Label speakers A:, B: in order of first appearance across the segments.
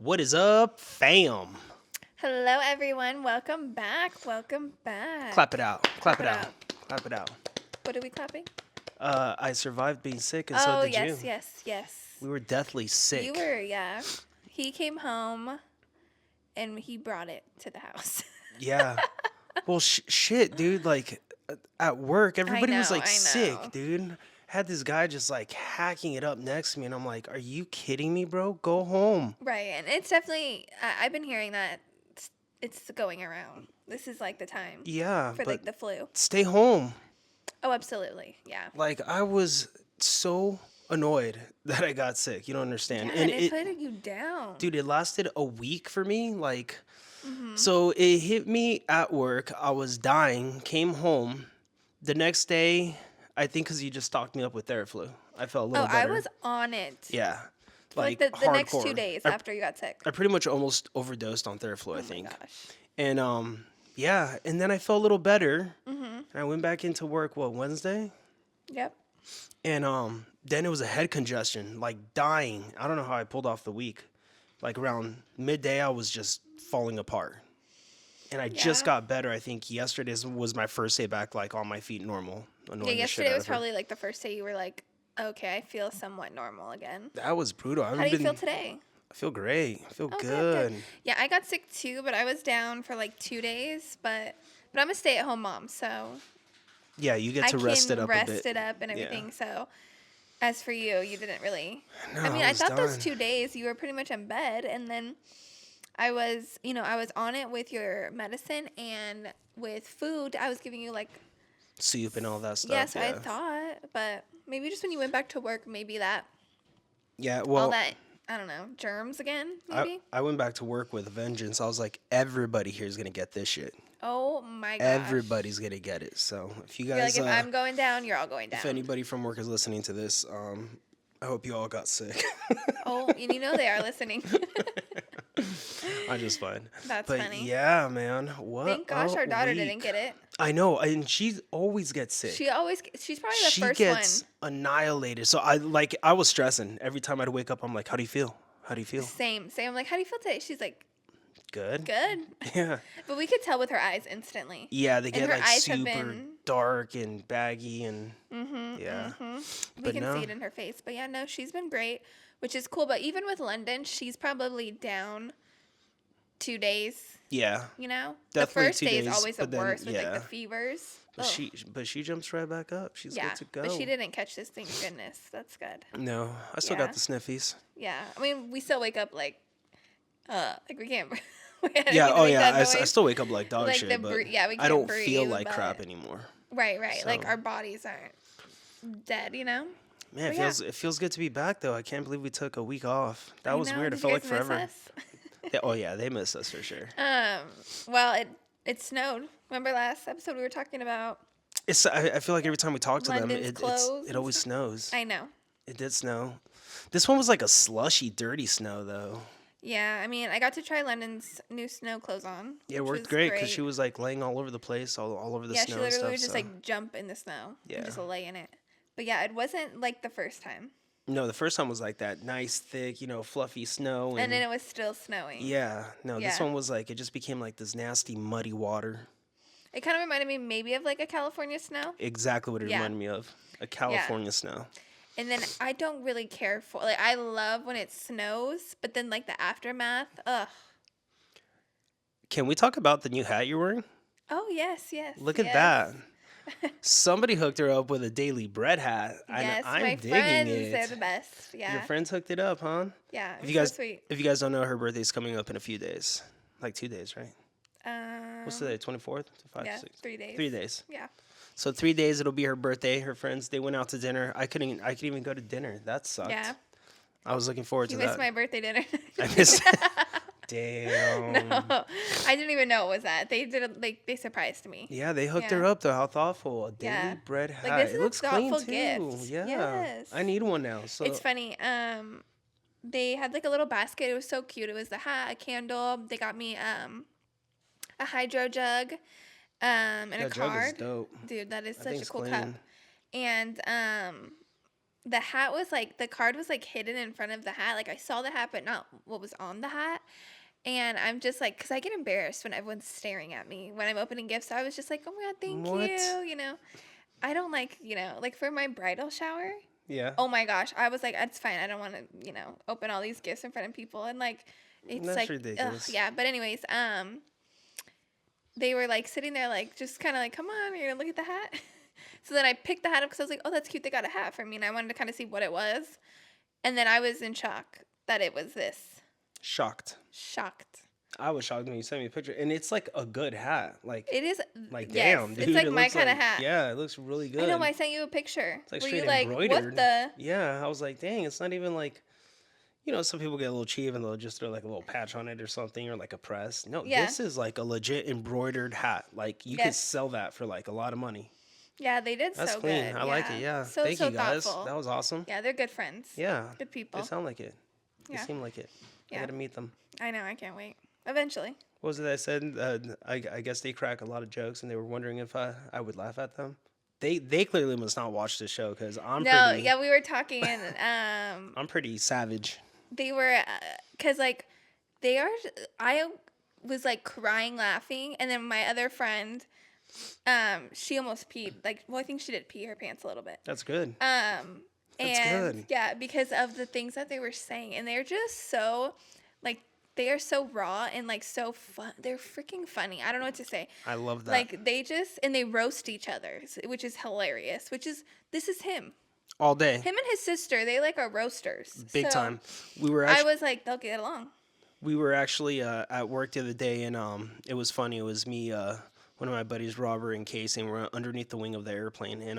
A: What is up, fam?
B: Hello, everyone. Welcome back. Welcome back.
A: Clap it out. Clap it
B: it
A: out.
B: out.
A: Clap it out.
B: What are we clapping?
A: I survived being sick, and so did you.
B: Yes.
A: We were deathly sick.
B: You were, yeah. He came home, and he brought it to the house.
A: Yeah. Well, shit, dude. Like, at work, everybody was
B: know,
A: like
B: I
A: sick,
B: know.
A: dude. Had this guy just like hacking it up next to me, and I'm like, "Are you kidding me, bro? Go home."
B: Right, and it's definitely, I've been hearing that it's going around. This is like the time
A: Yeah,
B: for
A: but
B: like the flu.
A: stay home.
B: Oh, absolutely. Yeah.
A: Like, I was so annoyed that I got sick. You don't understand.
B: Yeah, and it put you down.
A: Dude, it lasted a week for me. Like,
B: Mm-hmm.
A: so it hit me at work. I was dying, came home. The next day, I think because you just stocked me up with Theraflu, I felt a little
B: I
A: better.
B: was on it.
A: Yeah.
B: For like
A: Like,
B: the next
A: hardcore.
B: 2 days
A: I,
B: after you got sick.
A: I pretty much almost overdosed on Theraflu, I
B: Oh my
A: think.
B: gosh.
A: And, yeah. And then I felt a little better.
B: Mm-hmm.
A: And I went back into work, Wednesday?
B: Yep.
A: And, then it was a head congestion, like dying. I don't know how I pulled off the week. Like around midday, I was just falling apart. And I just
B: Yeah.
A: got better. I think yesterday was my first day back, like on my feet, normal. Annoying
B: Yeah,
A: the shit
B: yesterday
A: out
B: was
A: of her.
B: probably like the first day you were like, okay, I feel somewhat normal again.
A: That was brutal.
B: How do you feel today?
A: I feel great. I feel
B: Oh,
A: good.
B: Yeah, I got sick too, but I was down for like 2 days. But I'm a stay-at-home mom, so
A: Yeah, you get
B: I
A: to rest it
B: can
A: up
B: rest
A: a bit.
B: it up and everything. So as for you, you didn't really.
A: No,
B: I mean, I
A: was
B: thought those
A: done.
B: 2 days you were pretty much in bed, and then I was on it with your medicine and with food. I was giving you like.
A: Soup and all that stuff.
B: Yes,
A: yeah.
B: I thought, but maybe just when you went back to work, maybe that
A: Yeah,
B: all
A: well,
B: that I don't know germs again. Maybe.
A: I went back to work with a vengeance. I was like, everybody here is going to get this shit.
B: Oh my gosh.
A: Everybody's going to get it. So if you
B: You're
A: guys,
B: like, if I'm going down, you're all going down.
A: if anybody from work is listening to this, I hope you all got sick.
B: Oh, and you know they are listening.
A: I'm just fine.
B: That's
A: But
B: funny.
A: yeah, man. What?
B: Thank gosh
A: a
B: our daughter
A: week.
B: didn't get it.
A: I know, and she always gets sick.
B: She's probably the
A: She
B: first
A: gets
B: one.
A: annihilated. So I was stressing every time I'd wake up. I'm like, how do you feel? How do you feel?
B: Same. I'm like, how do you feel today? She's like,
A: Good.
B: good.
A: Yeah.
B: But we could tell with her eyes instantly.
A: Yeah, they get
B: her
A: like
B: eyes have
A: super
B: been-
A: dark and baggy and yeah.
B: We
A: But
B: can
A: no.
B: see it in her face. But yeah, no, she's been great, which is cool. But even with London, she's probably down 2 days.
A: Yeah.
B: You know,
A: Definitely
B: the first
A: 2
B: day
A: days,
B: is always the
A: but then-
B: worst with like
A: yeah.
B: the fevers.
A: But
B: Ugh.
A: she jumps right back up. She's
B: Yeah,
A: good to go.
B: but she didn't catch this. Thank goodness. That's good.
A: No, I still
B: Yeah.
A: got the sniffies.
B: Yeah, I mean, we still wake up like we can't.
A: Yeah, oh
B: make
A: yeah,
B: that
A: I
B: noise.
A: still wake up like dog
B: Like
A: shit,
B: the
A: but
B: we
A: I
B: can't
A: don't
B: breathe,
A: feel like
B: but-
A: crap anymore.
B: Right. Like
A: So-
B: our bodies aren't dead, you know.
A: Man,
B: But yeah.
A: it feels good to be back though. I can't believe we took a week off. That
B: I
A: was
B: know.
A: weird. It
B: Did
A: felt
B: you
A: like
B: guys miss
A: forever.
B: us?
A: Oh yeah, they miss us for sure.
B: Well, it snowed. Remember last episode we were talking about?
A: I feel like every time we talk to them,
B: London's
A: it
B: closed and
A: always snows.
B: I know.
A: It did snow. This one was like a slushy, dirty snow though.
B: Yeah, I mean, I got to try London's new snow clothes on.
A: Yeah, it
B: which
A: worked
B: was
A: great because she was like laying all over the place, all over the
B: yeah,
A: snow
B: she
A: and
B: literally
A: stuff.
B: would just
A: So.
B: like jump in the snow
A: Yeah.
B: and just lay in it. But yeah, it wasn't like the first time.
A: No, the first time was like that nice, thick, fluffy snow.
B: And then it was still snowing.
A: Yeah, no, this
B: Yeah.
A: one was like, it just became like this nasty, muddy water.
B: It kind of reminded me maybe of like a California snow.
A: Exactly what it
B: Yeah.
A: reminded me of. A California snow.
B: And then I don't really care for like I love when it snows, but then like the aftermath, ugh.
A: Can we talk about the new hat you're wearing?
B: Oh yes.
A: Look at that. Somebody hooked her up with a Daily Bread hat.
B: Yes,
A: I'm
B: my
A: digging
B: friends,
A: it.
B: they're the best. Yeah.
A: Your friends hooked it up, huh?
B: Yeah.
A: If
B: It's
A: you guys,
B: so sweet.
A: if you guys don't know, her birthday's coming up in a few days, like 2 days, right? What's today? 24th? 5,
B: Yeah,
A: 6?
B: 3 days.
A: 3 days.
B: Yeah.
A: So 3 days, it'll be her birthday. Her friends, they went out to dinner. I couldn't even go to dinner. That sucked.
B: Yeah.
A: I was looking forward
B: You
A: to
B: missed
A: that.
B: my birthday dinner.
A: I missed. Damn.
B: No, I didn't even know it was that. They did they surprised me.
A: Yeah, they hooked
B: Yeah.
A: her up though. How thoughtful. A Daily
B: Yeah.
A: Bread hat.
B: Like, this is
A: It
B: a
A: looks clean
B: thoughtful
A: too.
B: gift.
A: Yeah.
B: Yes.
A: I need one now. So
B: It's funny. They had like a little basket. It was so cute. It was the hat, a candle. They got me a hydro jug, and a
A: that jug is
B: card.
A: dope.
B: Dude, that is
A: I
B: such
A: think
B: a
A: it's
B: cool
A: clean.
B: cup. And the hat was like, the card was like hidden in front of the hat. Like I saw the hat, but not what was on the hat. And I'm just like, because I get embarrassed when everyone's staring at me when I'm opening gifts. So I was just like, oh my God, thank
A: What?
B: you. You know, I don't like, like for my bridal shower.
A: Yeah.
B: Oh my gosh. I was like, it's fine. I don't want to, open all these gifts in front of people. And like, it's
A: That's
B: like,
A: ridiculous.
B: yeah. But anyways, they were like sitting there, like, just kind of like, come on, you're going to look at the hat. So then I picked the hat up because I was like, oh, that's cute. They got a hat for me. And I wanted to kind of see what it was. And then I was in shock that it was this.
A: Shocked.
B: Shocked.
A: I was shocked when you sent me a picture, and it's like a good hat. Like
B: It is.
A: like
B: yes,
A: damn, dude.
B: It's like
A: it
B: my
A: looks
B: kind of
A: like-
B: hat.
A: Yeah, it looks really good.
B: I know. I sent you a picture.
A: It's like
B: Were
A: straight
B: you like,
A: embroidered.
B: what the?
A: Yeah, I was like, dang, it's not even like, some people get a little cheap and they'll just throw like a little patch on it or something or like a press. No,
B: Yeah.
A: this is like a legit embroidered hat. Like you could
B: Yes.
A: sell that for like a lot of money.
B: Yeah, they did
A: That's
B: so
A: clean.
B: good.
A: I like it. Yeah.
B: So,
A: Thank
B: so
A: you guys.
B: thoughtful.
A: That was awesome.
B: Yeah, they're good friends.
A: Yeah.
B: Good people.
A: They sound like it. They
B: Yeah.
A: seem like it.
B: Yeah.
A: I gotta meet them.
B: I know. I can't wait. Eventually.
A: What was it I said? I guess they crack a lot of jokes, and they were wondering if I would laugh at them. They clearly must not watch this show because I'm
B: No,
A: pretty.
B: yeah, we were talking and
A: I'm pretty savage.
B: they were, cause like they are. I was like crying laughing, and then my other friend, she almost peed. Like, well, I think she did pee her pants a little bit.
A: That's good.
B: That's and
A: good.
B: yeah, because of the things that they were saying, and they're just so, like, they are so raw and like so fun. They're freaking funny. I don't know what to say.
A: I love that.
B: Like they just and they roast each other, which is hilarious. This is him.
A: All day.
B: Him and his sister, they like are roasters.
A: Big
B: So
A: time. We were
B: I
A: actually,
B: was like, they'll get along.
A: at work the other day, and it was funny. It was me, one of my buddies, Robert and Casey, and we're underneath the wing of the airplane, and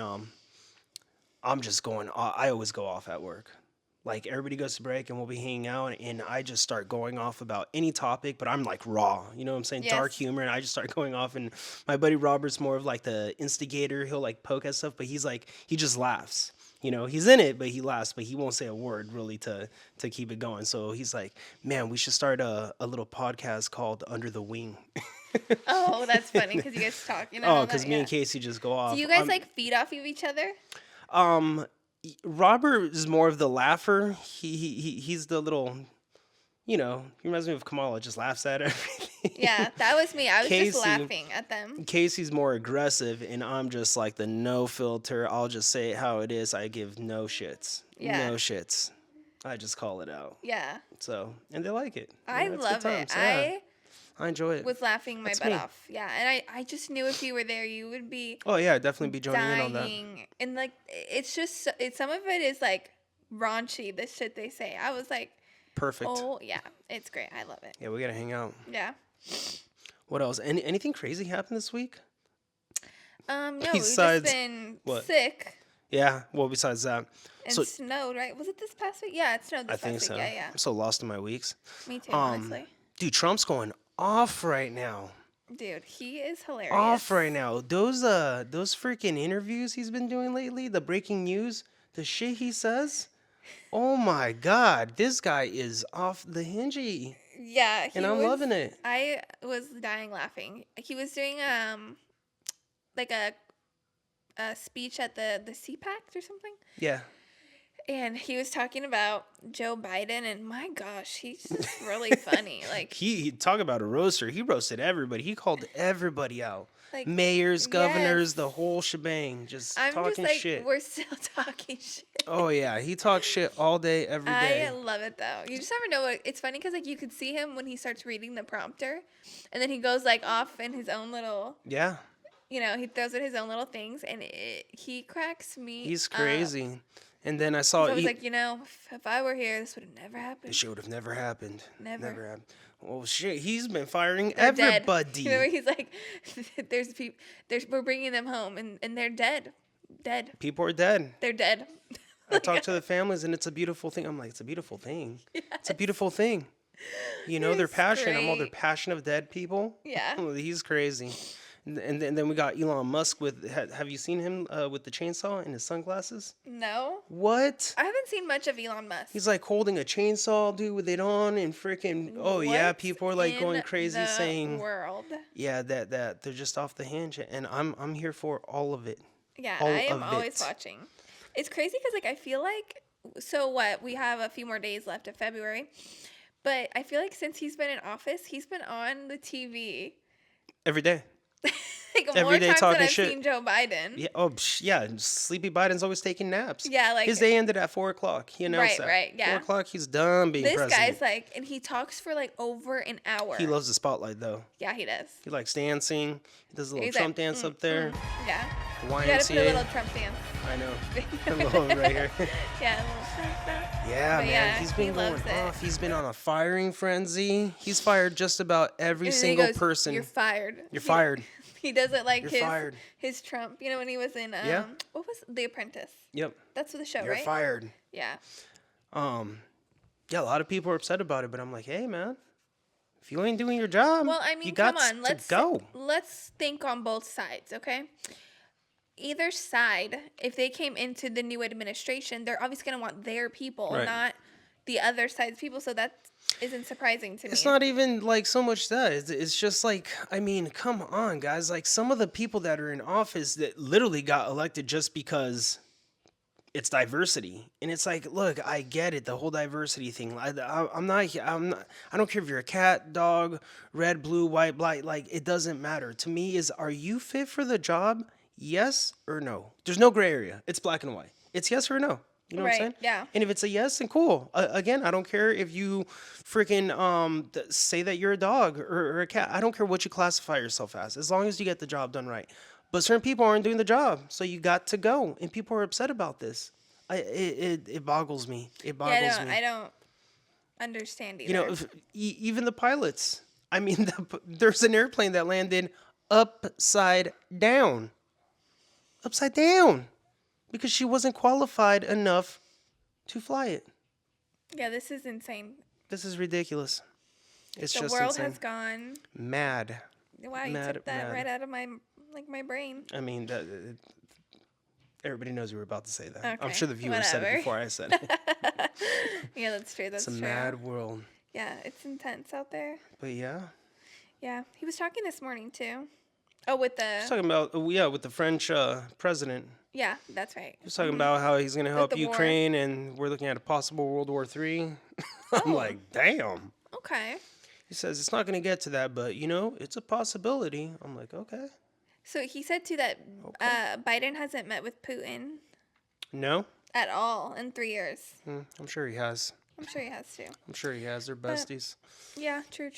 A: I'm just going. I always go off at work. Like everybody goes to break, and we'll be hanging out, and I just start going off about any topic, but I'm like raw. You know what I'm saying?
B: Yes.
A: Dark humor, and I just start going off. And my buddy Robert's more of like the instigator. He'll like poke at stuff, but he just laughs. He's in it, but he laughs, but he won't say a word really to keep it going. So he's like, man, we should start a little podcast called Under the Wing.
B: Oh, that's funny because you guys talk.
A: Oh, because me and Casey just go off.
B: Do you guys like feed off of each other?
A: Robert is more of the laugher. He's the little, he reminds me of Kamala, just laughs at everything.
B: Yeah, that was me. I was
A: Casey-
B: just laughing at them.
A: Casey's more aggressive, and I'm just like the no filter. I'll just say it how it is. I give no shits.
B: Yeah.
A: No shits. I just call it out.
B: Yeah,
A: So, and they like it.
B: I
A: It's good
B: love it.
A: times, yeah. I enjoy it.
B: Was laughing my
A: That's
B: butt
A: me.
B: off. Yeah, and I just knew if you were there, you would be
A: Oh yeah, I'd definitely be joining in on that.
B: dying. And like, it's just some of it is like raunchy. The shit they say. I was like,
A: Perfect.
B: oh yeah, it's great. I love it.
A: Yeah, we gotta hang out.
B: Yeah.
A: What else? Anything crazy happened this week?
B: No, we've
A: Besides-
B: just been
A: what?
B: sick
A: Yeah. Well, besides that,
B: and
A: So-
B: snowed. Right? Was it this past week? Yeah, it snowed this
A: I think
B: past
A: so.
B: week. Yeah, yeah.
A: I'm so lost in my weeks.
B: Me too. Honestly,
A: Dude, Trump's going off right now.
B: dude, he is hilarious.
A: Off right now. Those freaking interviews he's been doing lately, the breaking news, the shit he says. Oh my God, this guy is off the hingy,
B: Yeah,
A: and I'm loving it.
B: I was dying laughing. He was doing like a speech at the CPAC or something.
A: Yeah.
B: And he was talking about Joe Biden, and my gosh, he's just really funny. Like,
A: He talk about a roaster. He roasted everybody. He called everybody out.
B: like
A: Mayors, governors,
B: yes.
A: the whole shebang. Just
B: I'm
A: talking
B: just like,
A: shit.
B: we're still talking shit.
A: Oh yeah, he talks shit all day, every day.
B: I love it though. You just never know what it's funny because like you could see him when he starts reading the prompter, and then he goes like off in his own little,
A: Yeah,
B: he throws in his own little things, and he cracks me.
A: he's
B: up.
A: crazy. And then I
B: So
A: saw
B: I was like, if I were here, this would have never happened.
A: this shit would have never happened.
B: Never.
A: happened. Well, shit, he's been firing
B: They're dead.
A: everybody.
B: Remember, he's like, there's people, we're bringing them home, and they're dead. Dead.
A: People are dead.
B: They're dead.
A: I talk to the families, and it's a beautiful thing. I'm like, it's a beautiful thing. It's a beautiful thing. They're
B: It's
A: passionate. I'm all the
B: great.
A: passion of dead people.
B: Yeah.
A: He's crazy. And then we got Elon Musk with. Have you seen him with the chainsaw and his sunglasses?
B: No,
A: What?
B: I haven't seen much of Elon Musk.
A: He's like holding a chainsaw, dude, with it on, and freaking. Oh yeah,
B: What's
A: people are like going
B: in
A: crazy
B: the
A: saying,
B: world.
A: yeah, that they're just off the hinge, and I'm here for all of it.
B: Yeah,
A: all
B: I am
A: of
B: always
A: it.
B: watching. It's crazy because like I feel like so what we have a few more days left of February, but I feel like since he's been in office, he's been on the TV
A: Every day.
B: like more
A: Every day
B: times than
A: talking
B: I've
A: shit.
B: seen Joe Biden.
A: Yeah. Oh, yeah. Sleepy Biden's always taking naps.
B: Yeah, like
A: His day ended at 4:00. He announced that.
B: right, yeah.
A: 4:00. He's done being
B: this
A: president.
B: guy's like, and he talks for like over an hour.
A: He loves the spotlight though.
B: Yeah, he does.
A: He likes dancing. He does a little
B: He's
A: Trump
B: like,
A: dance up there.
B: Yeah.
A: The
B: You gotta put a
A: YMCA.
B: little Trump dance.
A: I know. A little right here.
B: Yeah, a little Trump dance.
A: Yeah,
B: But
A: man.
B: yeah,
A: He's
B: he
A: been going
B: loves it.
A: off. He's been on a firing frenzy. He's fired just about every
B: And then he
A: single
B: goes,
A: person.
B: You're fired.
A: You're fired.
B: He does it like
A: You're fired.
B: his Trump. You know when he was in
A: Yeah.
B: what was The Apprentice?
A: Yep.
B: That's the show,
A: You're
B: right?
A: fired.
B: Yeah.
A: Yeah, a lot of people are upset about it, but I'm like, hey, man, if you ain't doing your job,
B: Well, I mean,
A: you got
B: come on.
A: to go.
B: Let's think on both sides, okay? Either side, if they came into the new administration, they're obviously going to want their people,
A: Right.
B: not the other side's people. So that isn't surprising to me.
A: It's not even like so much that. It's just like, I mean, come on, guys. Like some of the people that are in office that literally got elected just because it's diversity. And it's like, look, I get it, the whole diversity thing. I'm not, I don't care if you're a cat, dog, red, blue, white, black. Like, it doesn't matter. To me, are you fit for the job? Yes or no? There's no gray area. It's black and white. It's yes or no. You know what I'm
B: Right,
A: saying?
B: yeah.
A: And if it's a yes, then cool. Again, I don't care if you freaking say that you're a dog or a cat. I don't care what you classify yourself as long as you get the job done right. But certain people aren't doing the job, so you got to go, and people are upset about this. It boggles me. It boggles
B: Yeah,
A: me.
B: I don't understand either.
A: You know, even the pilots. I mean, there's an airplane that landed upside down. Upside down. Because she wasn't qualified enough to fly it.
B: Yeah, this is insane.
A: This is ridiculous. It's
B: The
A: just
B: world
A: insane.
B: has gone.
A: Mad.
B: Wow, you
A: Mad,
B: took that
A: mad.
B: right out of my brain.
A: I mean, everybody knows you were about to say that. I'm
B: Okay,
A: sure the viewers said it
B: whatever.
A: before I said it.
B: Yeah, that's true. That's
A: It's a
B: true.
A: mad world.
B: Yeah, it's intense out there.
A: But yeah.
B: Yeah, he was talking this morning too. Oh, with
A: He was
B: the
A: talking about, with the French president.
B: yeah, that's right.
A: He was talking about how he's going to help
B: the war.
A: Ukraine and we're looking at a possible World War III. I'm like, damn.
B: Okay,
A: He says it's not going to get to that, but, it's a possibility. I'm like, okay.
B: so he said too that Biden hasn't met with Putin
A: No?
B: at all in 3 years.
A: I'm sure he has.
B: I'm sure he has to.
A: I'm sure he has. They're besties.
B: Yeah, true.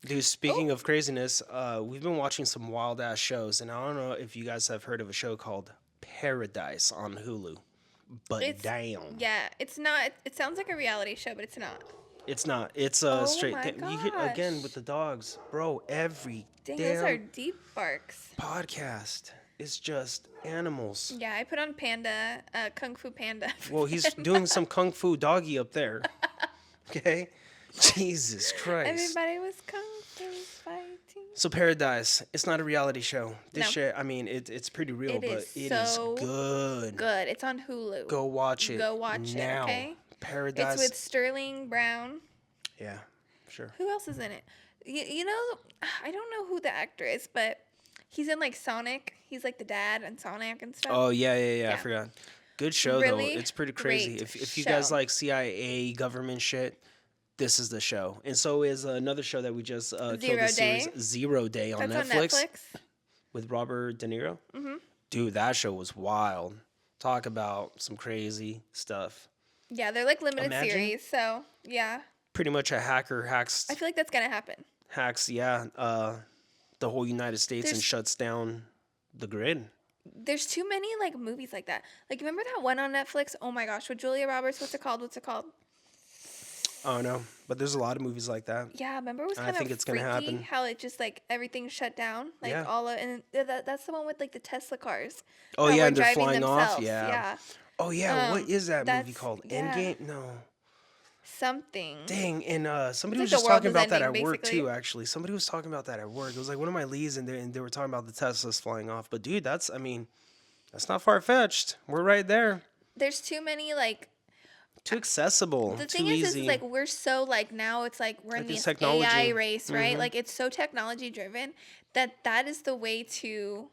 A: Dude, speaking of craziness, we've been watching some wild ass shows, and I don't know if you guys have heard of a show called Paradise on Hulu. But
B: It's-
A: damn,
B: Yeah, it's not. It sounds like a reality show, but it's not.
A: it's not. It's
B: Oh
A: straight.
B: my
A: You hear, again
B: gosh.
A: with the dogs, bro. Every
B: Dang,
A: damn
B: those are deep barks.
A: podcast is just animals.
B: Yeah, I put on Panda, Kung Fu Panda.
A: Well, he's doing some kung fu doggy up there. Okay, Jesus Christ.
B: Everybody was Kung Fu fighting.
A: So Paradise, it's not a reality show. This
B: No.
A: shit, I mean, it's pretty real,
B: It
A: but
B: is
A: it is
B: so
A: good.
B: Good. It's on Hulu.
A: Go watch it.
B: Go watch it,
A: now.
B: okay?
A: Paradise.
B: It's with Sterling Brown.
A: Yeah, sure.
B: Who else is in it? You know, I don't know who the actor is, but he's in like Sonic. He's like the dad in Sonic and stuff.
A: Oh yeah. I
B: Yeah.
A: forgot. Good show
B: Really
A: though. It's pretty crazy.
B: great
A: If you guys
B: show.
A: like CIA government shit, this is the show. And so is another show that we just killed
B: Zero
A: the series,
B: Day.
A: 0 Day on
B: That's
A: Netflix,
B: on Netflix.
A: with Robert De Niro. Mm-hmm. Dude, that show was wild. Talk about some crazy stuff.
B: Yeah, they're like limited
A: Imagine.
B: series. So yeah,
A: Pretty much a hacker hacks
B: I feel like that's gonna happen.
A: the whole United States and
B: There's-
A: shuts down the grid.
B: There's too many like movies like that. Like remember that one on Netflix? Oh my gosh, with Julia Roberts. What's it called?
A: Oh no, but there's a lot of movies like that.
B: Yeah, remember it was
A: I
B: kind of
A: think it's gonna
B: freaky
A: happen.
B: how it just like everything shut down, like
A: Yeah.
B: all of, and that's the one with like the Tesla cars.
A: Oh
B: that
A: yeah,
B: were
A: and they're
B: driving
A: flying off.
B: themselves.
A: Yeah. Oh yeah, what is that movie
B: that's-
A: called?
B: yeah.
A: Endgame? No.
B: Something.
A: Dang, and somebody
B: like
A: was
B: the
A: just
B: world
A: talking
B: is
A: about that at
B: ending,
A: work
B: basically.
A: too. Actually, somebody was talking about that at work. It was like one of my leads, and they were talking about the Teslas flying off. But dude, that's not far fetched. We're right there.
B: There's too many like.
A: Too accessible.
B: The
A: too
B: thing
A: easy.
B: is like we're so like now it's like we're in
A: Like, it's
B: this
A: technology.
B: AI race, right?
A: Mhm.
B: Like it's so technology driven that is the way to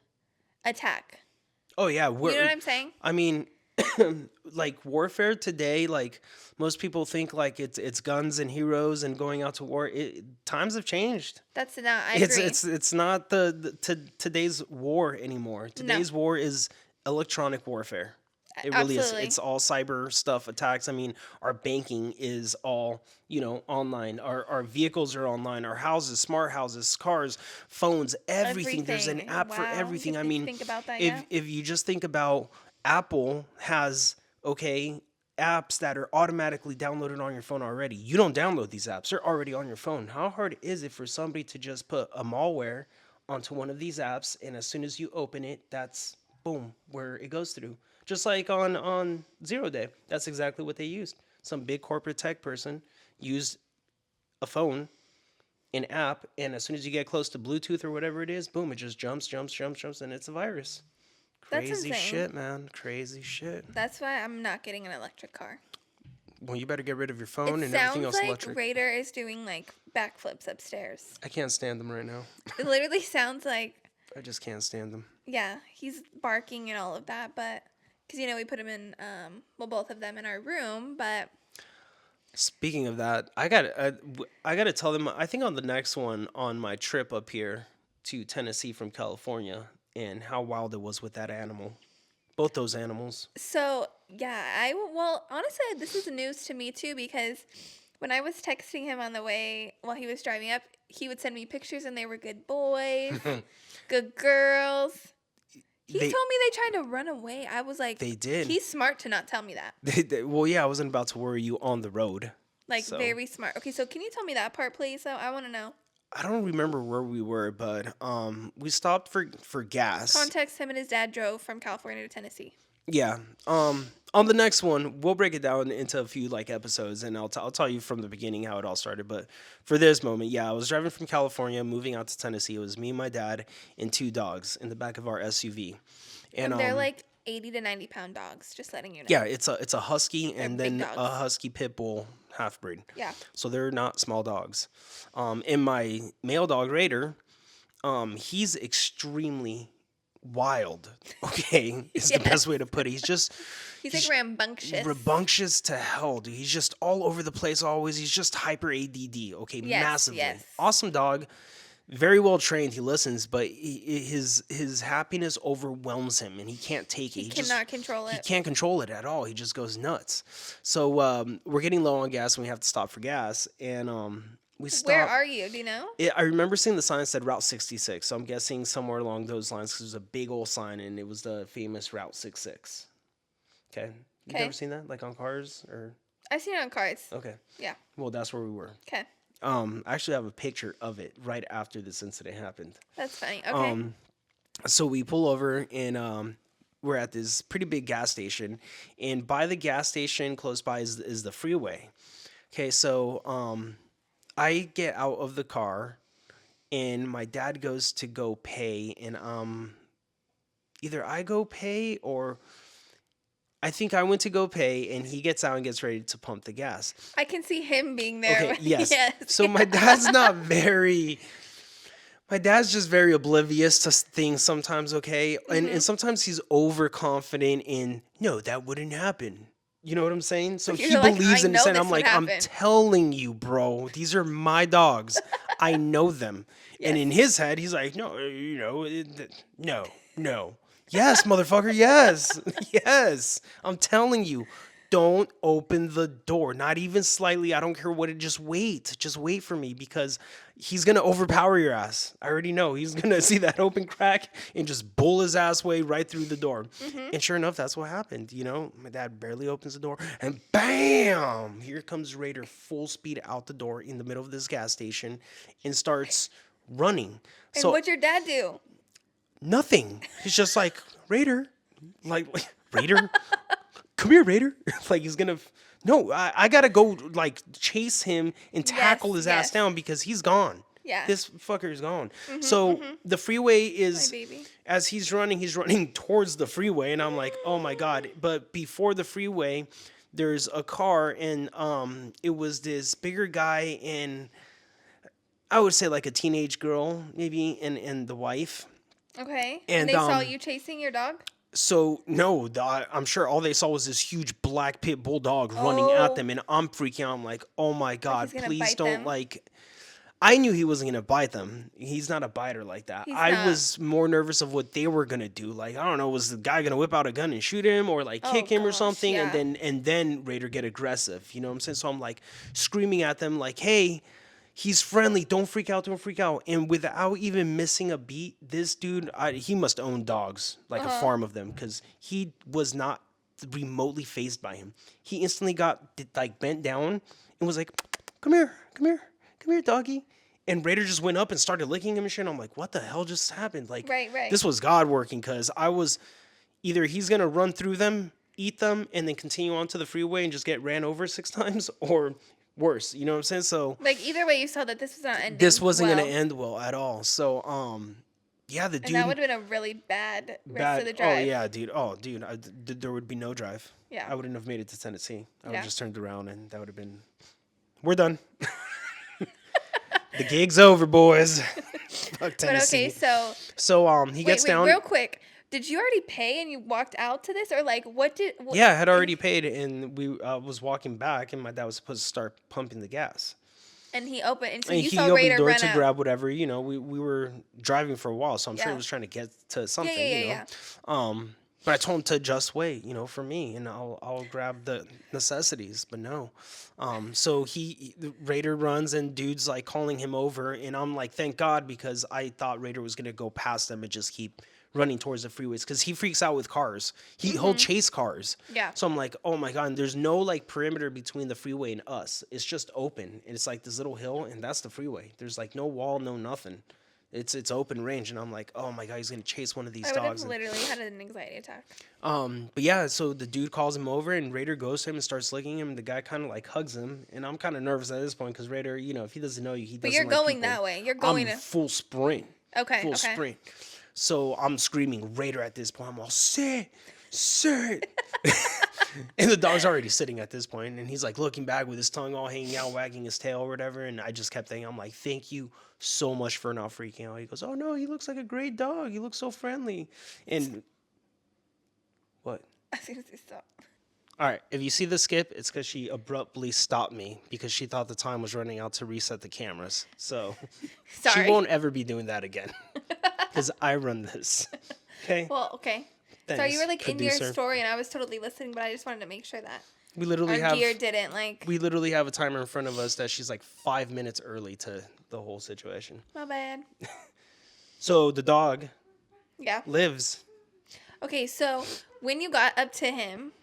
B: attack.
A: Oh yeah,
B: You know what I'm saying?
A: I mean, like warfare today, like most people think like it's guns and heroes and going out to war. Times have changed.
B: That's not. I
A: It's
B: agree.
A: it's not today's war anymore.
B: No,
A: Today's war is electronic warfare. It really is.
B: absolutely.
A: It's all cyber stuff attacks. I mean, our banking is all, online. Our vehicles are online. Our houses, smart houses, cars, phones, everything. There's an
B: Everything.
A: app for
B: Wow.
A: everything.
B: If
A: I
B: you
A: mean,
B: think about that,
A: if
B: yeah.
A: if you just think about Apple has, okay, apps that are automatically downloaded on your phone already. You don't download these apps. They're already on your phone. How hard is it for somebody to just put a malware onto one of these apps, and as soon as you open it, that's boom where it goes through. Just like on Zero Day, that's exactly what they used. Some big corporate tech person used a phone, an app, and as soon as you get close to Bluetooth or whatever it is, boom, it just jumps, and it's a virus.
B: That's
A: Crazy
B: insane.
A: shit, man. Crazy shit.
B: That's why I'm not getting an electric car.
A: Well, you better get rid of your
B: It
A: phone and everything
B: sounds
A: else
B: like
A: electric.
B: Raider is doing like backflips upstairs.
A: I can't stand them right now.
B: It literally sounds like,
A: I just can't stand them.
B: yeah, he's barking and all of that, but because we put him in, well, both of them in our room, but
A: Speaking of that, I got to tell them. I think on the next one on my trip up here to Tennessee from California, and how wild it was with that animal. Both those animals.
B: so yeah, well, honestly, this is news to me too because when I was texting him on the way while he was driving up, he would send me pictures and they were good boys, good girls. He
A: They
B: told me they tried to run away. I was like,
A: they did.
B: he's smart to not tell me that.
A: Well, yeah, I wasn't about to worry you on the road.
B: Like,
A: So
B: very smart. Okay, so can you tell me that part, please? So I want to know.
A: I don't remember where we were, but we stopped for gas.
B: Context: him and his dad drove from California to Tennessee.
A: Yeah. On the next one, we'll break it down into a few like episodes, and I'll tell you from the beginning how it all started. But for this moment, yeah, I was driving from California, moving out to Tennessee. It was me, my dad, and two dogs in the back of our SUV, and
B: And they're like 80 to 90 pound dogs, just letting you know.
A: yeah, it's a husky and
B: big
A: then a
B: dogs.
A: husky pit bull half breed.
B: Yeah.
A: So they're not small dogs. And my male dog Raider, he's extremely wild. Okay, is the best way to put it.
B: He's like rambunctious.
A: rambunctious to hell, dude. He's just all over the place always. He's just hyper ADD. Okay,
B: Yes,
A: massively.
B: yes.
A: Awesome dog. Very well trained. He listens, but his happiness overwhelms him, and he can't take it.
B: He cannot control
A: He
B: it.
A: can't control it at all. He just goes nuts. So we're getting low on gas, and we have to stop for gas. And we stop.
B: Where are you? Do you know?
A: I remember seeing the sign that said Route 66, so I'm guessing somewhere along those lines because there's a big old sign and it was the famous Route 66. Okay. You've
B: Okay.
A: never seen that, like on cars or?
B: I've seen it on cars.
A: Okay.
B: Yeah.
A: Well, that's where we were.
B: Okay.
A: I actually have a picture of it right after this incident happened.
B: That's funny. Okay.
A: So we pull over and we're at this pretty big gas station, and by the gas station close by is the freeway. Okay, so I get out of the car, and my dad goes to go pay, and either I go pay or I think I went to go pay, and he gets out and gets ready to pump the gas.
B: I can see him being there.
A: Okay, yes.
B: Yes.
A: So my dad's not very. My dad's just very oblivious to things sometimes, okay? And sometimes he's overconfident in, no, that wouldn't happen. You know what I'm saying? So he
B: you're like,
A: believes
B: "I
A: in
B: know
A: it. And
B: this
A: I'm
B: would
A: like, I'm
B: happen."
A: telling you, bro, these are my dogs. I know them. And in his head, he's like, no, no. Yes, motherfucker, yes. Yes. I'm telling you. Don't open the door, not even slightly. I don't care what it. Just wait for me because he's gonna overpower your ass. I already know he's gonna see that open crack and just bull his ass way right through the door. And sure enough, that's what happened. You know, my dad barely opens the door, and bam! Here comes Raider full speed out the door in the middle of this gas station and starts running.
B: And
A: So
B: what'd your dad do?
A: nothing. He's just like Raider, like Raider. Come here, Raider. Like he's gonna. No, I gotta go like chase him and tackle his ass
B: yes.
A: down because he's gone.
B: Yeah.
A: This fucker is gone. So the freeway
B: My
A: is
B: baby.
A: as he's running towards the freeway, and I'm like, oh my god! But before the freeway, there's a car, and it was this bigger guy and I would say like a teenage girl maybe, and the wife.
B: Okay.
A: And,
B: And they saw
A: um,
B: you chasing your dog?
A: So no, I'm sure all they saw was this huge black pit bulldog running at
B: Oh,
A: them, and I'm freaking out. I'm like, oh my
B: like he's
A: god,
B: gonna
A: please
B: bite
A: don't
B: them.
A: like. I knew he wasn't gonna bite them. He's not a biter like that.
B: He's
A: I
B: not.
A: was more nervous of what they were gonna do. Like I don't know, was the guy gonna whip out a gun and shoot him, or like
B: Oh
A: kick him or
B: gosh,
A: something, and
B: yeah.
A: then Raider get aggressive. You know what I'm saying? So I'm like screaming at them, like, hey. He's friendly. Don't freak out. Don't freak out. And without even missing a beat, this dude, he must own dogs, like a
B: Uh-huh.
A: farm of them, because he was not remotely phased by him. He instantly got like bent down and was like, "Come here, come here, come here, doggy." And Raider just went up and started licking him and shit. And I'm like, "What the hell just happened?" Like,
B: Right, right.
A: this was God working, because I was either he's gonna run through them, eat them, and then continue on to the freeway and just get ran over 6 times, or worse. You know what I'm saying? So
B: Like either way, you saw that this was not ending
A: this wasn't
B: well,
A: gonna end well at all. So yeah, the
B: and that
A: dude
B: would have been a really bad rest of
A: bad.
B: the
A: Oh
B: drive.
A: yeah, dude. Oh dude, there would be no drive.
B: Yeah.
A: I wouldn't have made it to Tennessee. I would
B: Yeah.
A: have just turned around and that would have been. We're done. The gig's over, boys. Fuck
B: But
A: Tennessee.
B: okay, so
A: So he
B: wait,
A: gets
B: wait,
A: down.
B: real quick. Did you already pay and you walked out to this, or like what did?
A: Yeah, I had already paid, and we was walking back, and my dad was supposed to start pumping the gas.
B: And he opened, and so
A: And
B: you
A: he
B: saw
A: opened the
B: Raider
A: door
B: run
A: to
B: out.
A: grab whatever, we were driving for a while, so I'm sure
B: Yeah.
A: he was trying to get to
B: Yeah,
A: something,
B: yeah, yeah, yeah.
A: But I told him to just wait, for me, and I'll grab the necessities. But no, so the Raider runs, and dude's like calling him over, and I'm like, thank God, because I thought Raider was gonna go past them and just keep running towards the freeways, because he freaks out with cars. He'll chase cars.
B: Yeah.
A: So I'm like, oh my god, and there's no like perimeter between the freeway and us. It's just open, and it's like this little hill, and that's the freeway. There's like no wall, no nothing. It's open range, and I'm like, oh my god, he's gonna chase one of these
B: I would have
A: dogs. And,
B: literally had an anxiety attack.
A: but yeah, so the dude calls him over, and Raider goes to him and starts licking him. And the guy kind of like hugs him, and I'm kind of nervous at this point, because Raider, if he doesn't know you, he doesn't.
B: But you're
A: like
B: going
A: people.
B: that way. You're going
A: I'm
B: to.
A: full sprint.
B: Okay.
A: Full
B: Okay.
A: sprint. So I'm screaming Raider at this point. I'm all sit. And the dog's already sitting at this point, and he's like looking back with his tongue all hanging out, wagging his tail or whatever. And I just kept thinking, I'm like, thank you so much for not freaking out. He goes, oh no, he looks like a great dog. He looks so friendly. And what?
B: As soon as he stopped.
A: All right, if you see the skip, it's because she abruptly stopped me because she thought the time was running out to reset the cameras. So
B: Sorry.
A: she won't ever be doing that again because I run this. Okay.
B: Well, okay. Sorry,
A: Thanks,
B: you were like in
A: producer.
B: your story, and I was totally listening, but I just wanted to make sure that
A: We literally
B: our
A: have
B: gear didn't like.
A: we literally have a timer in front of us that she's like 5 minutes early to the whole situation.
B: My bad.
A: So the dog
B: Yeah.
A: lives.
B: Okay, so when you got up to him,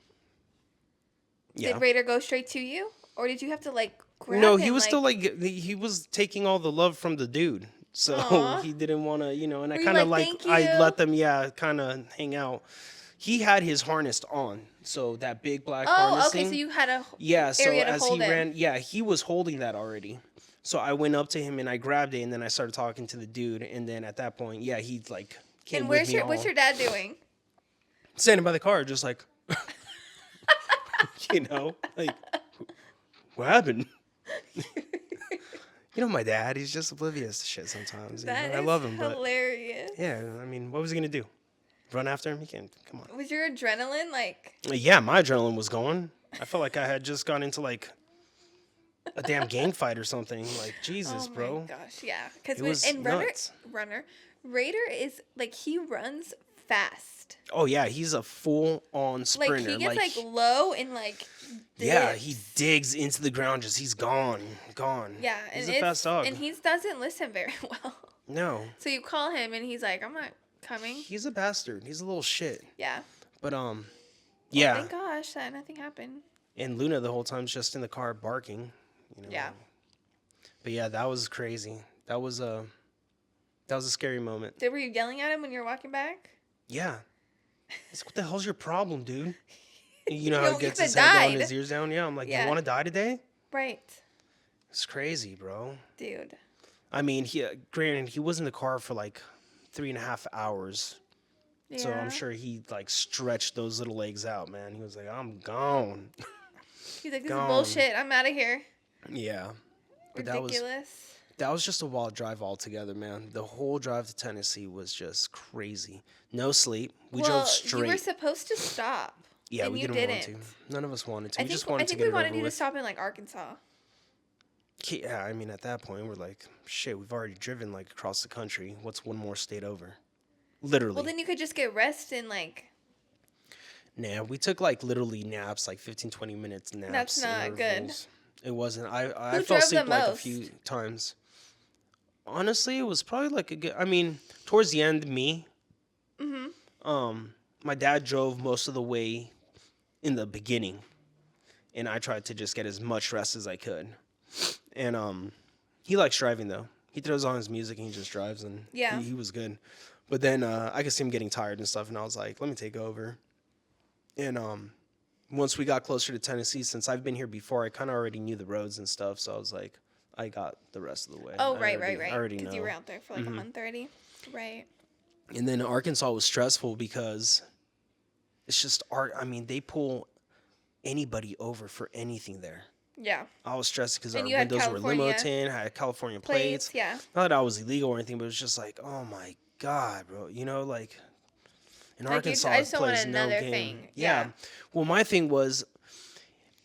A: Yeah.
B: did Raider go straight to you, or did you have to like grab
A: No,
B: him?
A: he was still like he was taking all the love from the dude. So
B: Aw.
A: he didn't want to, and I
B: Were you
A: kind of
B: like,
A: like
B: "Thank
A: I
B: you"?
A: let them kind of hang out. He had his harness on. So that big black harness
B: Oh, okay.
A: thing.
B: So you had a
A: Yeah, so
B: area to
A: as he
B: hold him.
A: ran, yeah, he was holding that already. So I went up to him and I grabbed it, and then I started talking to the dude, and then at that point, yeah, he like came
B: And
A: with
B: where's
A: me
B: your
A: all
B: what's your dad doing?
A: standing by the car, just like, like, what happened? My dad, he's just oblivious to shit sometimes.
B: That
A: I
B: is
A: love him, but
B: hilarious.
A: yeah, I mean, what was he gonna do? Run after him? He can't. Come on.
B: Was your adrenaline like?
A: Yeah, my adrenaline was going. I felt like I had just gone into like a damn gang fight or something. Like Jesus,
B: Oh
A: bro.
B: my gosh, yeah. Because
A: It was
B: and
A: nuts.
B: Raider is like he runs fast.
A: Oh yeah, he's a full-on sprinter.
B: Like he gets like low and like.
A: yeah,
B: dips.
A: he digs into the ground. He's gone.
B: Yeah,
A: He's
B: and
A: a fast dog.
B: and he doesn't listen very well.
A: No,
B: So you call him and he's like, "I'm not coming."
A: he's a bastard. He's a little shit.
B: Yeah.
A: But yeah.
B: Thank gosh that nothing happened.
A: And Luna the whole time's just in the car barking.
B: Yeah.
A: But yeah, that was crazy. That was a scary moment.
B: Were you yelling at him when you were walking back?
A: Yeah. It's, what the hell's your problem, dude? You know
B: You
A: how
B: know,
A: he gets
B: you
A: his
B: could've
A: head down,
B: died.
A: his ears down? Yeah, I'm like,
B: Yeah.
A: you want to die today?
B: Right,
A: It's crazy, bro.
B: dude.
A: I mean, granted, he was in the car for like 3.5 hours.
B: Yeah.
A: So I'm sure he like stretched those little legs out, man. He was like, I'm gone.
B: He's like, "This
A: gone.
B: is bullshit. I'm out of here."
A: Yeah. But
B: Ridiculous.
A: that was just a wild drive altogether, man. The whole drive to Tennessee was just crazy. No sleep. We drove
B: Well, you were
A: straight.
B: supposed to stop,
A: Yeah,
B: and
A: we
B: you
A: didn't want
B: didn't.
A: to. None of us wanted to.
B: I
A: We
B: think
A: just wanted
B: I
A: to
B: think
A: get
B: we
A: it
B: wanted
A: over
B: you to
A: with.
B: stop in like Arkansas.
A: Yeah, I mean, at that point, we're like, shit, we've already driven like across the country. What's one more state over? Literally.
B: Well, then you could just get rest and like.
A: Nah, we took like literally naps, like 15, 20 minutes naps.
B: That's not good.
A: intervals. It wasn't. I
B: Who
A: fell
B: drove the
A: asleep like a
B: most?
A: few times. Honestly, it was probably like a good. I mean, towards the end, me. My dad drove most of the way in the beginning, and I tried to just get as much rest as I could. And he likes driving though. He throws on his music and he just drives, and
B: Yeah.
A: he was good. But then I could see him getting tired and stuff, and I was like, let me take over. And once we got closer to Tennessee, since I've been here before, I kind of already knew the roads and stuff, so I was like, I got the rest of the way.
B: Oh,
A: I
B: right.
A: I already
B: Because you
A: know.
B: were out there for like a month already. Right.
A: And then Arkansas was stressful because it's just art. I mean, they pull anybody over for anything there.
B: Yeah.
A: I was stressed because our
B: And you had
A: windows were limo
B: California
A: tin, had California
B: Plates.
A: plates.
B: Yeah.
A: Not that I was illegal or anything, but it was just like, oh my God, bro. You know, like in
B: Like,
A: Arkansas,
B: I just
A: it
B: don't want
A: plays no
B: another
A: game.
B: thing.
A: Yeah.
B: Yeah.
A: Well, my thing was,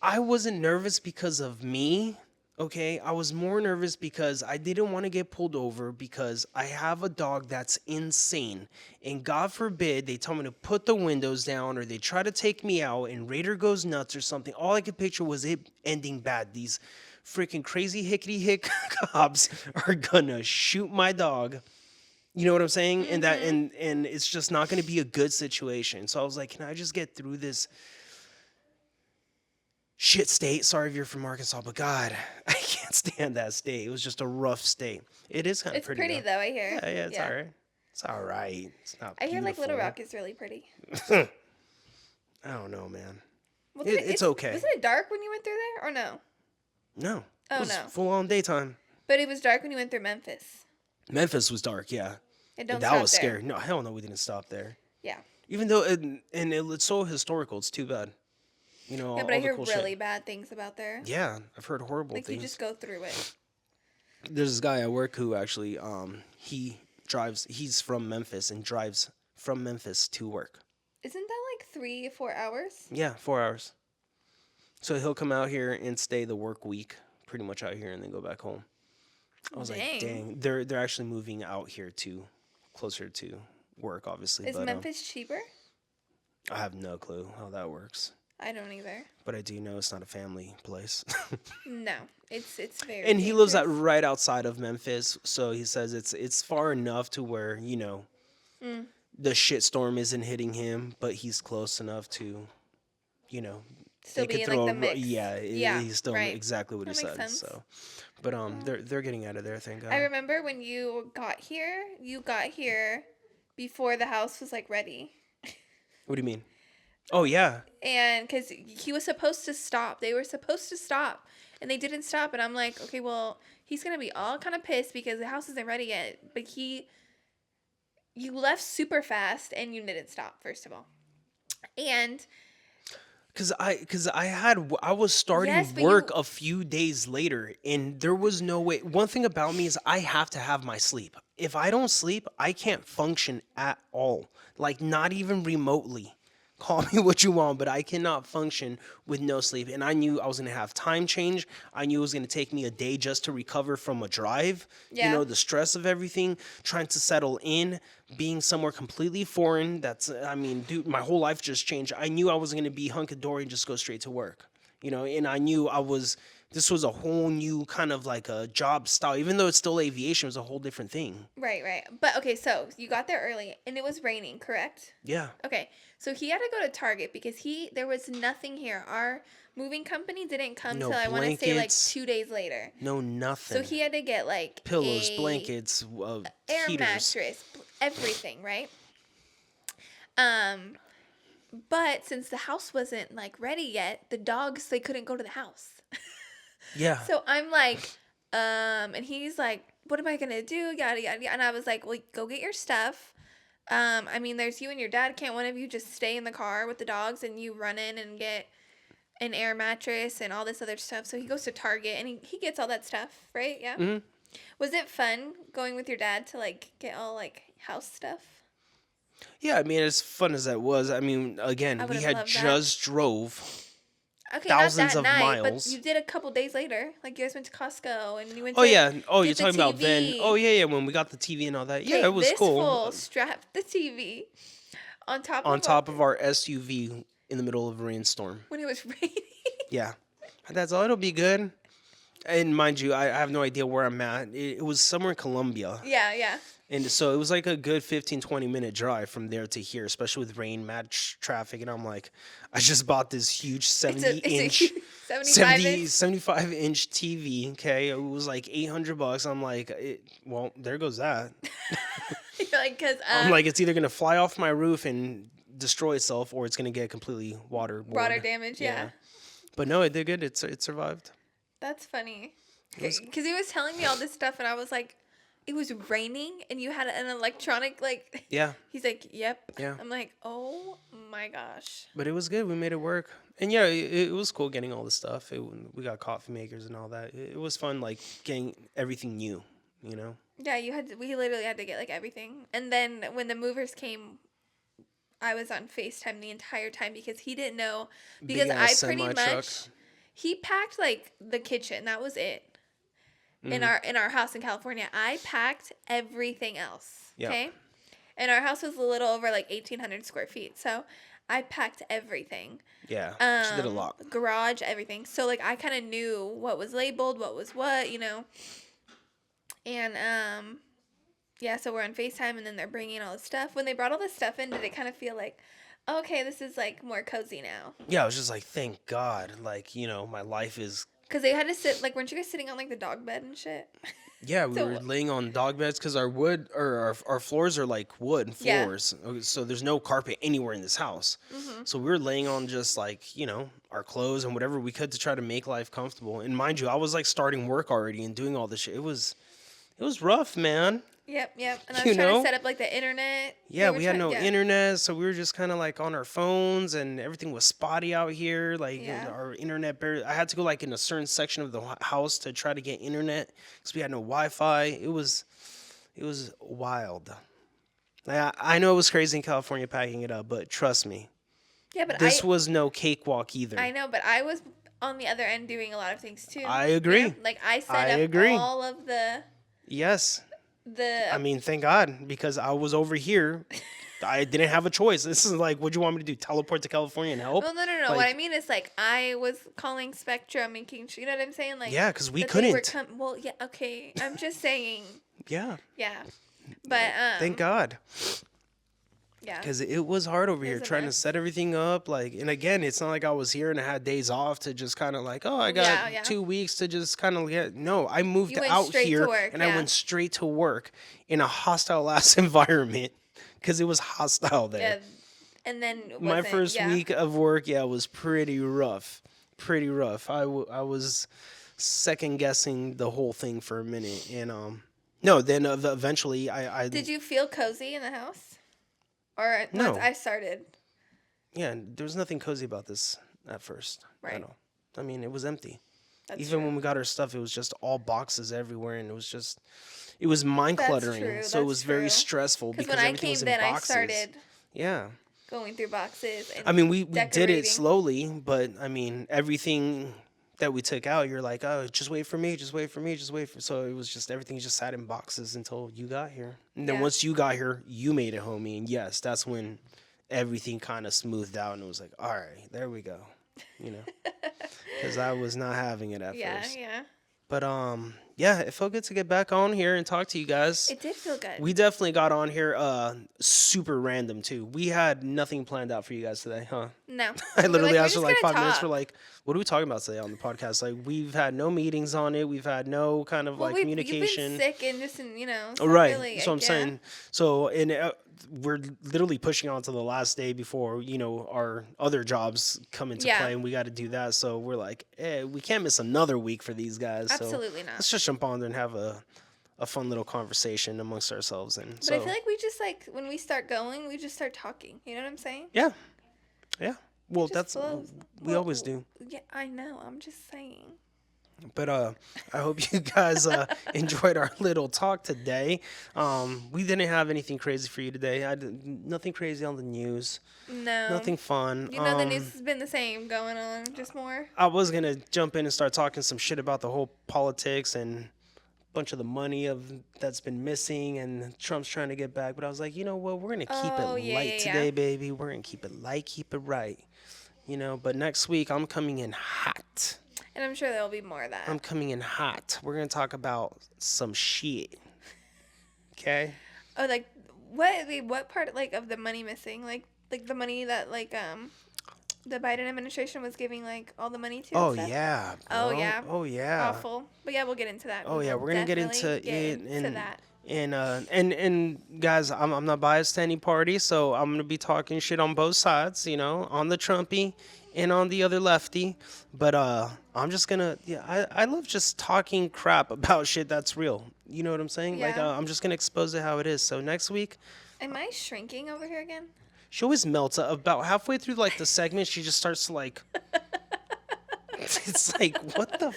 A: I wasn't nervous because of me. Okay, I was more nervous because I didn't want to get pulled over because I have a dog that's insane. And God forbid they tell me to put the windows down or they try to take me out and Raider goes nuts or something. All I could picture was it ending bad. These freaking crazy hickety hick cops are gonna shoot my dog. You know what I'm saying? And that and it's just not gonna be a good situation. So I was like, can I just get through this shit state? Sorry if you're from Arkansas, but God, I can't stand that state. It was just a rough state. It is kind of
B: It's pretty though, I hear.
A: Yeah, it's all right. It's all right. It's not
B: I hear like Little
A: beautiful.
B: Rock is really pretty.
A: I don't know, man.
B: Well,
A: It's okay.
B: Wasn't it dark when you went through there, or no?
A: No.
B: Oh,
A: It was
B: no.
A: full on daytime.
B: But it was dark when you went through Memphis.
A: Memphis was dark, yeah.
B: It don't
A: That
B: stop
A: was
B: there.
A: scary. No, hell no, we didn't stop there.
B: Yeah.
A: Even though it's so historical, it's too bad. You know,
B: Yeah,
A: all
B: but I
A: the
B: hear
A: cool
B: really
A: shit.
B: bad things about there.
A: Yeah, I've heard horrible
B: Like
A: things.
B: you just go through it.
A: There's this guy at work who actually he drives. He's from Memphis and drives from Memphis to work.
B: Isn't that like 3 or 4 hours?
A: Yeah, 4 hours. So he'll come out here and stay the work week, pretty much out here, and then go back home. I was like,
B: Dang.
A: dang, they're actually moving out here too, closer to work, obviously.
B: Is
A: but
B: Memphis cheaper?
A: I have no clue how that works,
B: I don't either.
A: but I do know it's not a family place.
B: No, it's very.
A: And he lives
B: dangerous.
A: right outside of Memphis, so he says it's far enough to where the shitstorm isn't hitting him, but he's close enough to,
B: Still
A: they
B: be
A: could
B: in, like,
A: throw
B: the
A: a
B: mix.
A: yeah, he's still
B: right.
A: exactly what
B: That
A: he
B: makes
A: said.
B: sense.
A: So, but they're getting out of there, thank God.
B: I remember when you got here before the house was like ready.
A: What do you mean? Oh yeah,
B: And because he was supposed to stop, they were supposed to stop, and they didn't stop. And I'm like, okay, well, he's gonna be all kind of pissed because the house isn't ready yet. But you left super fast, and you didn't stop. First of all, and
A: Cause I was starting
B: Yes, but
A: work
B: you-
A: a few days later, and there was no way. One thing about me is I have to have my sleep. If I don't sleep, I can't function at all. Like not even remotely. Call me what you want, but I cannot function with no sleep. And I knew I was gonna have time change. I knew it was gonna take me a day just to recover from a drive.
B: Yeah.
A: The stress of everything, trying to settle in, being somewhere completely foreign. Dude, my whole life just changed. I knew I was gonna be hunky-dory and just go straight to work. And I knew this was a whole new kind of like a job style. Even though it's still aviation, it was a whole different thing.
B: right. But okay, so you got there early, and it was raining, correct?
A: Yeah.
B: Okay, so he had to go to Target because there was nothing here. Our moving company didn't come
A: No
B: till I want to say like
A: blankets.
B: 2 days later.
A: No, nothing.
B: So he had to get like
A: Pillows,
B: a
A: blankets,
B: air
A: heaters.
B: mattress, everything, right? But since the house wasn't like ready yet, the dogs they couldn't go to the house.
A: Yeah.
B: So I'm like, and he's like, what am I gonna do? Yada yada yada. And I was like, well, go get your stuff. There's you and your dad. Can't one of you just stay in the car with the dogs and you run in and get an air mattress and all this other stuff? So he goes to Target and he gets all that stuff, right? Yeah.
A: Mhm.
B: Was it fun going with your dad to like get all like house stuff?
A: Yeah, I mean, as fun as that was, I mean,
B: I
A: again,
B: would
A: we
B: have
A: had
B: loved that.
A: just drove
B: Okay, not
A: thousands
B: that
A: of
B: night, but
A: miles.
B: you did a couple days later. Like you guys went to Costco and you went
A: Oh
B: to
A: yeah. Oh, you're
B: get the
A: talking about then. Oh
B: TV.
A: yeah, yeah. When we got the TV and all that. Yeah,
B: Okay,
A: it was
B: this
A: cool.
B: fool strapped the TV on top
A: On
B: of
A: top of our SUV in the middle of a rainstorm.
B: when it was raining.
A: Yeah, that's all. It'll be good. And mind you, I have no idea where I'm at. It was somewhere in Colombia.
B: Yeah.
A: And so it was like a good 15, 20-minute drive from there to here, especially with rain, mad traffic. And I'm like, I just bought this huge 70-inch, 75-inch TV. Okay. It was like $800. I'm like, well, there goes that.
B: You're like, because
A: I'm like, it's either going to fly off my roof and destroy itself or it's going to get completely
B: water damage. Yeah.
A: But no, it did good. It survived.
B: That's funny. Because he was telling me all this stuff and I was like, it was raining and you had an electronic, like.
A: Yeah.
B: He's like, yep.
A: Yeah.
B: I'm like, oh my gosh.
A: But it was good. We made it work. And yeah, it was cool getting all this stuff. We got coffee makers and all that. It was fun, like getting everything new, you know?
B: Yeah, we literally had to get like everything. And then when the movers came, I was on FaceTime the entire time because he didn't know. Because I
A: Big-ass
B: pretty
A: semi-truck.
B: much, he packed like the kitchen. That was it. In our house in California, I packed everything else.
A: Yeah.
B: Okay, and our house was a little over like 1,800 square feet, so I packed everything.
A: Yeah, she did a lot.
B: Garage, everything. So like I kind of knew what was labeled, what was what, you know. And yeah. So we're on FaceTime, and then they're bringing all the stuff. When they brought all this stuff in, did it kind of feel like, okay, this is like more cozy now?
A: Yeah, I was just like, thank God. Like, you know, my life is.
B: Because they had to sit, like, weren't you guys sitting on, like, the dog bed and shit?
A: Yeah, we
B: So-
A: were laying on dog beds because our wood or our floors are like wood
B: Yeah.
A: floors. So there's no carpet anywhere in this house. So we were laying on just like, you know, our clothes and whatever we could to try to make life comfortable. And mind you, I was like starting work already and doing all this shit. It was rough, man.
B: Yep. And I was
A: You
B: trying
A: know?
B: to set up, like, the internet.
A: Yeah,
B: They were
A: we had
B: trying-
A: no
B: yeah.
A: internet, so we were just kind of like on our phones, and everything was spotty out here. Like
B: Yeah.
A: our internet, I had to go like in a certain section of the house to try to get internet because we had no Wi-Fi. It was wild. I know it was crazy in California packing it up, but trust me,
B: Yeah, but
A: this was no cakewalk either.
B: I know, but I was on the other end doing a lot of things, too.
A: I agree.
B: You know? Like, I set
A: I
B: up
A: agree.
B: all of the
A: Yes, I mean, thank God, because I was over here. I didn't have a choice. This is like, what do you want me to do? Teleport to California and help?
B: Well, no.
A: Like-
B: What I mean is, like, I was calling Spectrum, making sure, you know what I'm saying? Like,
A: Yeah, because we
B: that they were
A: couldn't.
B: well, yeah, okay. I'm just saying,
A: Yeah,
B: yeah. But,
A: thank God.
B: yeah.
A: Because it was hard over here
B: was a
A: trying to
B: mess.
A: set everything up. Like, and again, it's not like I was here and I had days off to just kind of like, oh, I got
B: Yeah.
A: 2 weeks to just kind of get. No, I moved
B: You went
A: out
B: straight to
A: here
B: work,
A: and I
B: yeah.
A: went straight to work in a hostile ass environment because it was hostile there.
B: Yeah. And then
A: My
B: wasn't-
A: first
B: yeah.
A: week of work, was pretty rough. Pretty rough. I was second guessing the whole thing for a minute. And, no, then eventually I
B: Did you feel cozy in the house? Or
A: No.
B: once I started?
A: yeah, there was nothing cozy about this at first.
B: Right.
A: At all. I mean, it was empty.
B: That's
A: Even
B: true.
A: when we got our stuff, it was just all boxes everywhere, and it was mind cluttering.
B: true,
A: So it
B: that's
A: was very
B: true.
A: stressful
B: Because
A: because
B: when I
A: everything
B: came,
A: was in
B: then
A: boxes.
B: I started
A: Yeah,
B: going through boxes. And
A: I mean, we did
B: decorating.
A: it slowly, but I mean, everything that we took out, you're like, oh, just wait for me, just wait for me, just wait for. So it was just everything just sat in boxes until you got here, and then
B: Yeah.
A: once you got here, you made it homey, and yes, that's when everything kind of smoothed out, and it was like, all right, there we go, you know, because I was not having it at
B: Yeah,
A: first.
B: yeah.
A: But yeah, it felt good to get back on here and talk to you guys.
B: It did feel good.
A: We definitely got on here super random too. We had nothing planned out for you guys today, huh?
B: No.
A: I
B: We were
A: literally
B: like,
A: asked for
B: we're
A: like
B: just
A: 5
B: gonna
A: minutes. We're
B: talk.
A: like, what are we talking about today on the podcast? Like, we've had no meetings on it. We've had no kind of
B: Well,
A: like
B: You've
A: communication.
B: been sick and just, you know.
A: Oh,
B: so
A: right.
B: Really,
A: So I'm
B: yeah.
A: saying, so and we're literally pushing on to the last day before our other jobs come into
B: Yeah.
A: play, and we got to do that. So we're like, we can't miss another week for these guys. So
B: Absolutely not.
A: let's just jump on there and have a fun little conversation amongst ourselves. And
B: But
A: so
B: I feel like we just like when we start going, we just start talking. You know what I'm saying?
A: yeah. Well,
B: Just
A: that's
B: flows.
A: we always do.
B: Yeah, I know. I'm just saying.
A: But I hope you guys enjoyed our little talk today. We didn't have anything crazy for you today. Nothing crazy on the news.
B: No.
A: Nothing fun.
B: You know, the news has been the same going on, just more.
A: I was gonna jump in and start talking some shit about the whole politics and bunch of the money that's been missing and Trump's trying to get back, but I was like, you know what, we're gonna keep it light today, baby. We're gonna keep it light, keep it right. You know, but next week I'm coming in hot.
B: And I'm sure there'll be more of that.
A: I'm coming in hot. We're gonna talk about some shit. Okay?
B: Oh, like what part like of the money missing? Like the money that the Biden administration was giving like all the money to.
A: Oh
B: and stuff?
A: yeah. Bro.
B: Oh yeah.
A: Oh yeah.
B: Awful. But yeah, we'll get into that.
A: Oh yeah, we're gonna get into it
B: and that.
A: And guys, I'm not biased to any party, so I'm gonna be talking shit on both sides, you know, on the Trumpy and on the other lefty. But I'm just gonna I love just talking crap about shit that's real. You know what I'm saying?
B: Yeah.
A: Like I'm just gonna expose it how it is. So next week.
B: Am I shrinking over here again?
A: She always melts about halfway through like the segment. She just starts to like. It's like what the.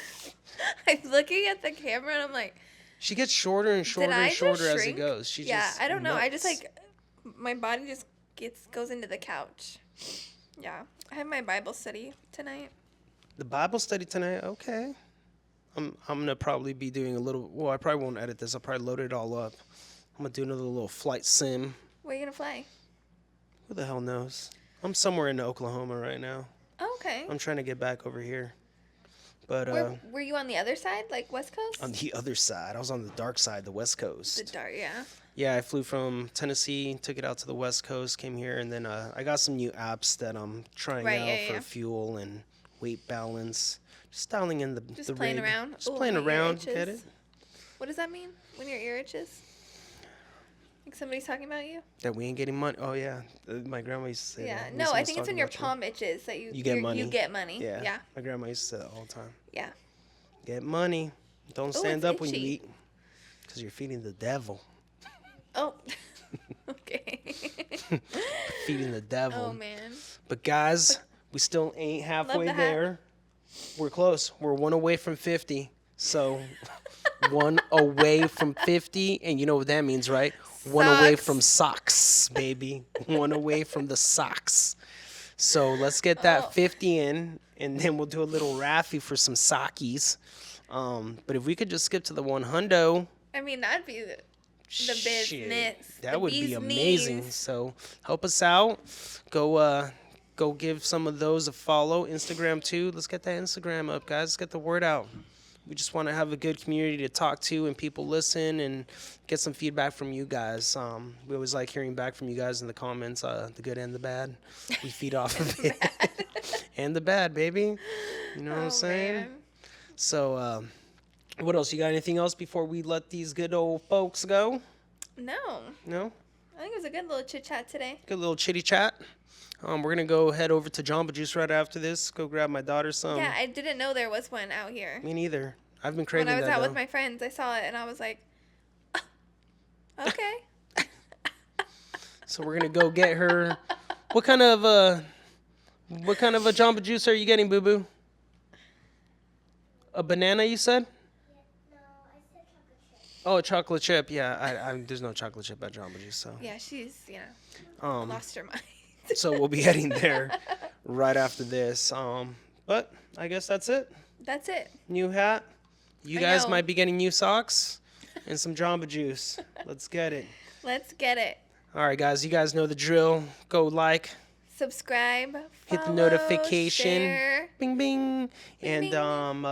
B: I'm looking at the camera and I'm like.
A: She gets shorter and shorter and shorter as it goes.
B: I don't know. I just like my body just goes into the couch. Yeah, I have my Bible study tonight.
A: The Bible study tonight. Okay. I'm gonna probably be doing a little. Well, I probably won't edit this. I'll probably load it all up. I'm gonna do another little flight sim.
B: Where are you gonna fly?
A: Who the hell knows? I'm somewhere in Oklahoma right now.
B: Oh, okay.
A: I'm trying to get back over here. But
B: were you on the other side, like West Coast?
A: On the other side. I was on the dark side, the West Coast.
B: The dark, yeah.
A: Yeah, I flew from Tennessee, took it out to the West Coast, came here, and then I got some new apps that I'm trying out for fuel and weight balance. Just dialing in the
B: playing
A: rig.
B: around.
A: Just playing around. Get it?
B: What does that mean when your ear itches? Like somebody's talking about you?
A: That we ain't getting money. Oh yeah, my grandma used to say that.
B: Yeah, no, I think it's when your palm itches that you get money. You get money.
A: Yeah. My grandma used to say that all the time.
B: Yeah.
A: Get money. Don't stand up when you eat, because you're feeding the devil.
B: Oh. Okay.
A: Feeding the devil.
B: Oh man.
A: But guys, we still ain't halfway there. We're close. We're one away from 50. So one away from 50, and you know what that means, right? One away from socks, baby. One away from the socks. So let's get that 50 in, and then we'll do a little raffy for some sockies. But if we could just skip to the 100.
B: I mean, that'd be the business.
A: That would be amazing. So help us out. Go give some of those a follow. Instagram too. Let's get that Instagram up, guys. Let's get the word out. We just want to have a good community to talk to and people listen and get some feedback from you guys. We always like hearing back from you guys in the comments, the good and the bad. We feed off of it. And the bad, baby. You know what I'm saying? Man. So, what else? You got anything else before we let these good old folks go?
B: No.
A: No?
B: I think it was a good little chit-chat today.
A: Good little chitty chat. We're going to go head over to Jamba Juice right after this. Go grab my daughter some.
B: Yeah, I didn't know there was one out here.
A: Me neither. I've been craving that,
B: when I was out with my friends, I saw it, and I was like, oh, okay.
A: So we're going to go get her. What kind of a Jamba Juice are you getting, boo-boo? A banana, you said?
C: No, I said chocolate chip.
A: Oh, a chocolate chip. Yeah, there's no chocolate chip at Jamba Juice, so.
B: Yeah, she's, lost her mind.
A: So we'll be heading there right after this. But I guess that's it.
B: That's it.
A: New hat. You guys might be getting new socks and some Jamba Juice. Let's get it.
B: Let's get it.
A: All right, guys. You guys know the drill. Go like.
B: Subscribe.
A: Hit the notification.
B: Share.
A: Bing, bing.
B: Bing,
A: And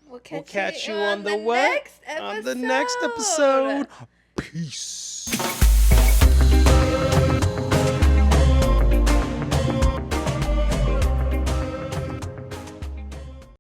B: we'll
A: catch you
B: on
A: the what?
B: Next episode.
A: On the next episode. Peace.